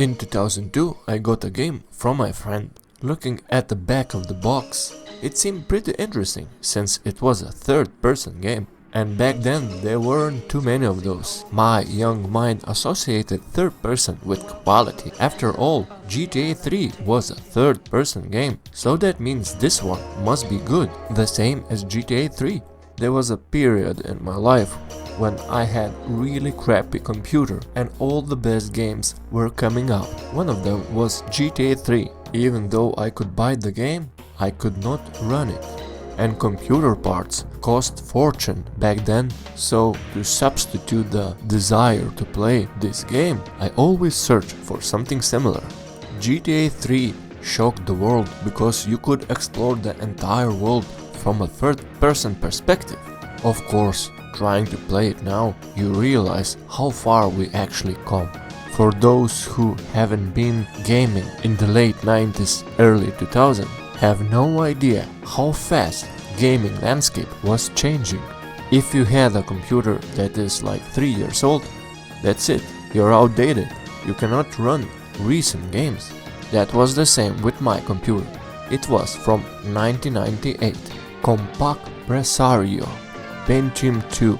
In 2002, I got a game from my friend. Looking at the back of the box, it seemed pretty interesting since it was a third-person game. And back then there weren't too many of those. My young mind associated third-person with quality. After all, GTA 3 was a third-person game, so that means this one must be good, the same as GTA 3. There was a period in my life when I had really crappy computer and all the best games were coming out. One of them was GTA 3. Even though I could buy the game, I could not run it. And computer parts cost fortune back then, so to substitute the desire to play this game, I always searched for something similar. GTA 3 shocked the world because you could explore the entire world from a third-person perspective. Of course, trying to play it now, you realize how far we actually come. For those who haven't been gaming in the late 90s, early 2000s, have no idea how fast gaming landscape was changing. If you had a computer that is like 3 years old, that's it, you're outdated. You cannot run recent games. That was the same with my computer. It was from 1998. Compaq Presario, Pentium 2,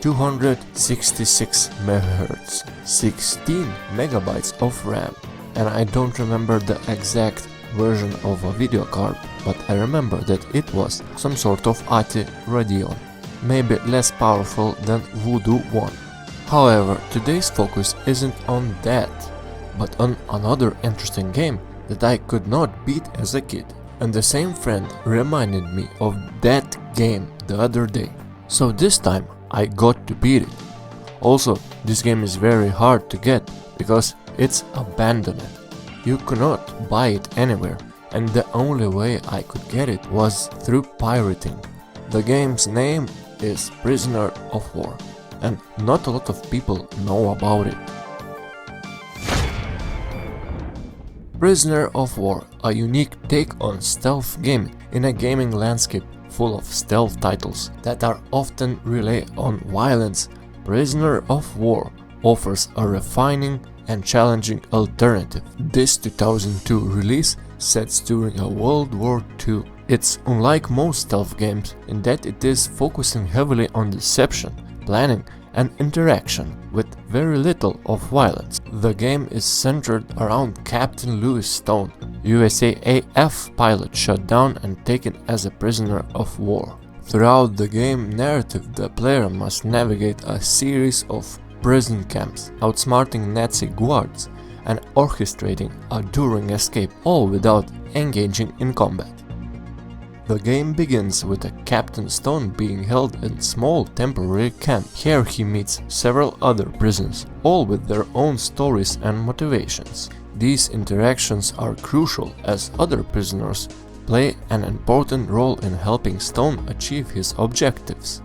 266 MHz, 16 MB of RAM, and I don't remember the exact version of a video card, but I remember that it was some sort of ATI Radeon, maybe less powerful than Voodoo 1. However, today's focus isn't on that, but on another interesting game that I could not beat as a kid. And the same friend reminded me of that game the other day. So this time I got to beat it. Also, this game is very hard to get because it's abandoned. You cannot buy it anywhere, and the only way I could get it was through pirating. The game's name is Prisoner of War, and not a lot of people know about it. Prisoner of War, a unique take on stealth gaming in a gaming landscape full of stealth titles that are often rely on violence. Prisoner of War offers a refining and challenging alternative. This 2002 release sets during a World War II. It's unlike most stealth games in that it is focusing heavily on deception, planning and interaction with very little of violence. The game is centered around Captain Louis Stone, USAF pilot shot down and taken as a prisoner of war. Throughout the game narrative, the player must navigate a series of prison camps, outsmarting Nazi guards and orchestrating a enduring escape, all without engaging in combat. The game begins with a Captain Stone being held in a small temporary camp. Here he meets several other prisoners, all with their own stories and motivations. These interactions are crucial as other prisoners play an important role in helping Stone achieve his objectives.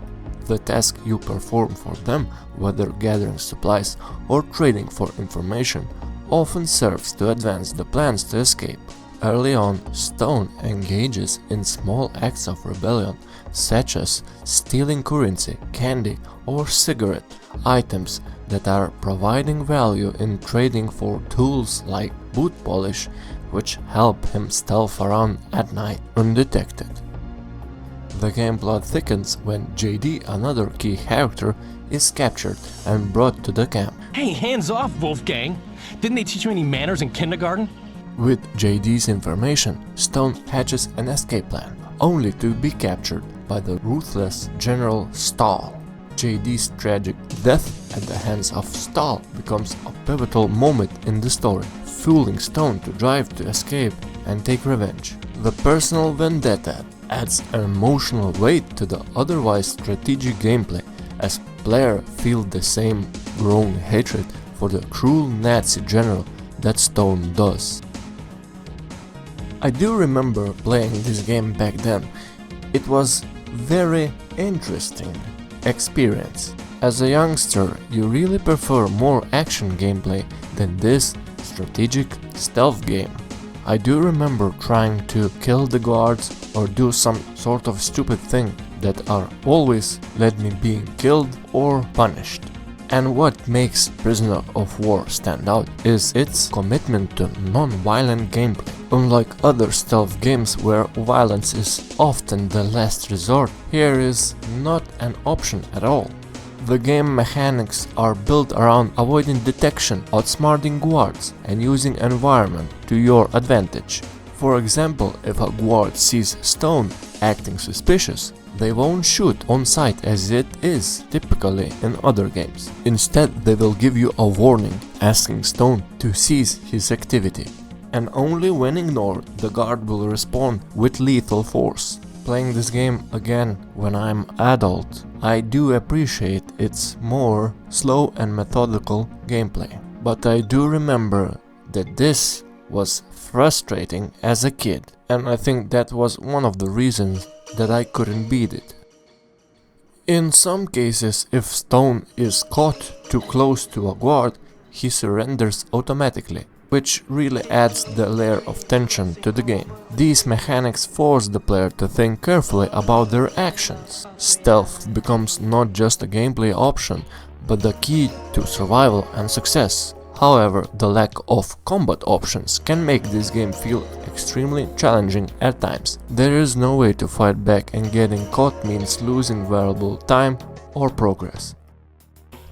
The task you perform for them, whether gathering supplies or trading for information, often serves to advance the plans to escape. Early on, Stone engages in small acts of rebellion, such as stealing currency, candy or cigarette items that are providing value in trading for tools like boot polish, which help him stealth around at night undetected. The game plot thickens when JD, another key character, is captured and brought to the camp. Hey, hands off, Wolfgang! Didn't they teach you any manners in kindergarten? With JD's information, Stone hatches an escape plan, only to be captured by the ruthless General Stahl. JD's tragic death at the hands of Stahl becomes a pivotal moment in the story, fueling Stone to drive to escape and take revenge. The personal vendetta adds an emotional weight to the otherwise strategic gameplay, as players feel the same growing hatred for the cruel Nazi general that Stone does. I do remember playing this game back then. It was very interesting experience. As a youngster, you really prefer more action gameplay than this strategic stealth game. I do remember trying to kill the guards or do some sort of stupid thing that are always led me being killed or punished. And what makes Prisoner of War stand out is its commitment to non-violent gameplay. Unlike other stealth games where violence is often the last resort, here is not an option at all. The game mechanics are built around avoiding detection, outsmarting guards, and using environment to your advantage. For example, if a guard sees Stone acting suspicious, they won't shoot on sight as it is typically in other games. Instead, they will give you a warning, asking Stone to cease his activity. And only when ignored, the guard will respond with lethal force. Playing this game again when I'm adult, I do appreciate its more slow and methodical gameplay. But I do remember that this was frustrating as a kid, and I think that was one of the reasons that I couldn't beat it. In some cases, if Stone is caught too close to a guard, he surrenders automatically, which really adds the layer of tension to the game. These mechanics force the player to think carefully about their actions. Stealth becomes not just a gameplay option, but the key to survival and success. However, the lack of combat options can make this game feel extremely challenging at times. There is no way to fight back, and getting caught means losing valuable time or progress.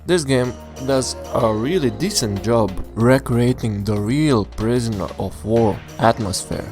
This game does a really decent job recreating the real Prisoner of War atmosphere.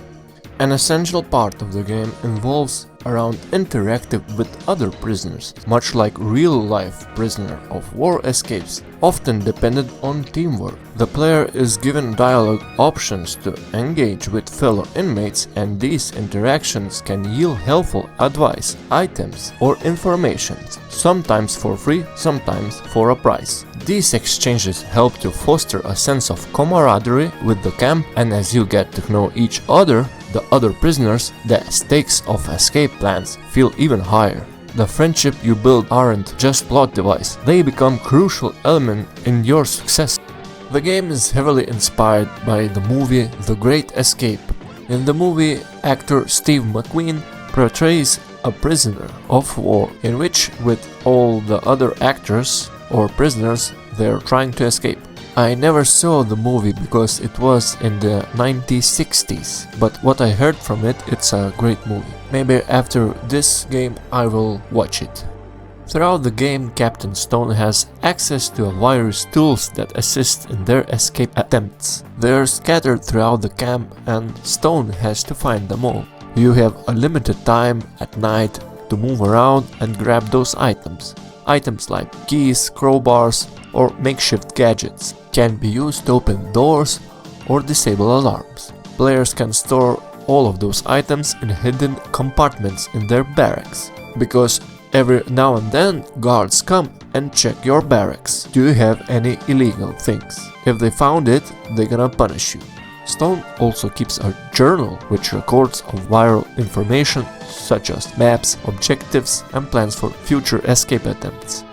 An essential part of the game involves around interacting with other prisoners, much like real-life Prisoner of War escapes, often dependent on teamwork. The player is given dialogue options to engage with fellow inmates, and these interactions can yield helpful advice, items, or information, sometimes for free, sometimes for a price. These exchanges help to foster a sense of camaraderie with the camp, and as you get to know each other, the other prisoners, the stakes of escape plans feel even higher. The friendship you build aren't just plot device, they become crucial element in your success. The game is heavily inspired by the movie The Great Escape. In the movie, actor Steve McQueen portrays a prisoner of war in which, with all the other actors or prisoners, they're trying to escape. I never saw the movie because it was in the 1960s, but what I heard from it, it's a great movie. Maybe after this game I will watch it. Throughout the game, Captain Stone has access to various tools that assist in their escape attempts. They're scattered throughout the camp, and Stone has to find them all. You have a limited time at night to move around and grab those items. Items like keys, crowbars, or makeshift gadgets can be used to open doors or disable alarms. Players can store all of those items in hidden compartments in their barracks, because every now and then guards come and check your barracks. Do you have any illegal things? If they found it, they're gonna punish you. Stone also keeps a journal which records vital information such as maps, objectives, and plans for future escape attempts.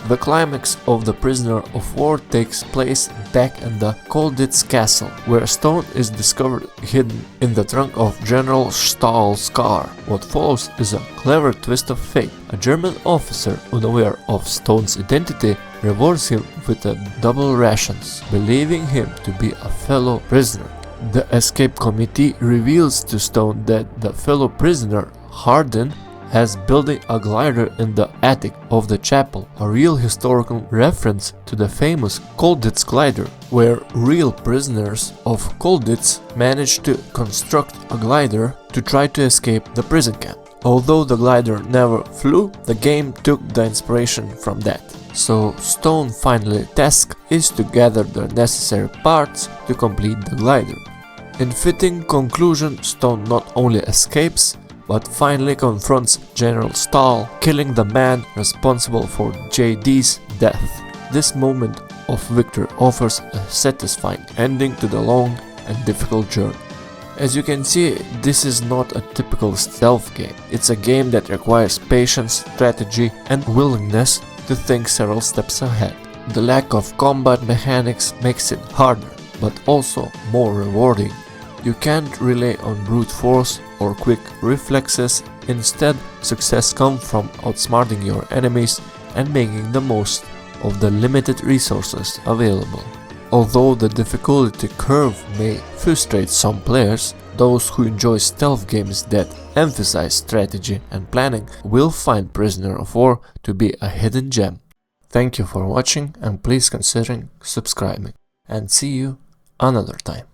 The climax of The Prisoner of War takes place back in the Colditz Castle, where Stone is discovered hidden in the trunk of General Stahl's car. What follows is a clever twist of fate. A German officer, unaware of Stone's identity, rewards him with double rations, believing him to be a fellow prisoner. The escape committee reveals to Stone that the fellow prisoner, Hardin, has building a glider in the attic of the chapel, a real historical reference to the famous Colditz glider, where real prisoners of Colditz managed to construct a glider to try to escape the prison camp. Although the glider never flew, the game took the inspiration from that. So Stone's final task is to gather the necessary parts to complete the glider. In fitting conclusion, Stone not only escapes, but finally confronts General Stahl, killing the man responsible for JD's death. This moment of victory offers a satisfying ending to the long and difficult journey. As you can see, this is not a typical stealth game. It's a game that requires patience, strategy, and willingness to think several steps ahead. The lack of combat mechanics makes it harder, but also more rewarding. You can't rely on brute force or quick reflexes. Instead, success comes from outsmarting your enemies and making the most of the limited resources available. Although the difficulty curve may frustrate some players, those who enjoy stealth games that emphasize strategy and planning will find Prisoner of War to be a hidden gem. Thank you for watching and please consider subscribing, and see you another time.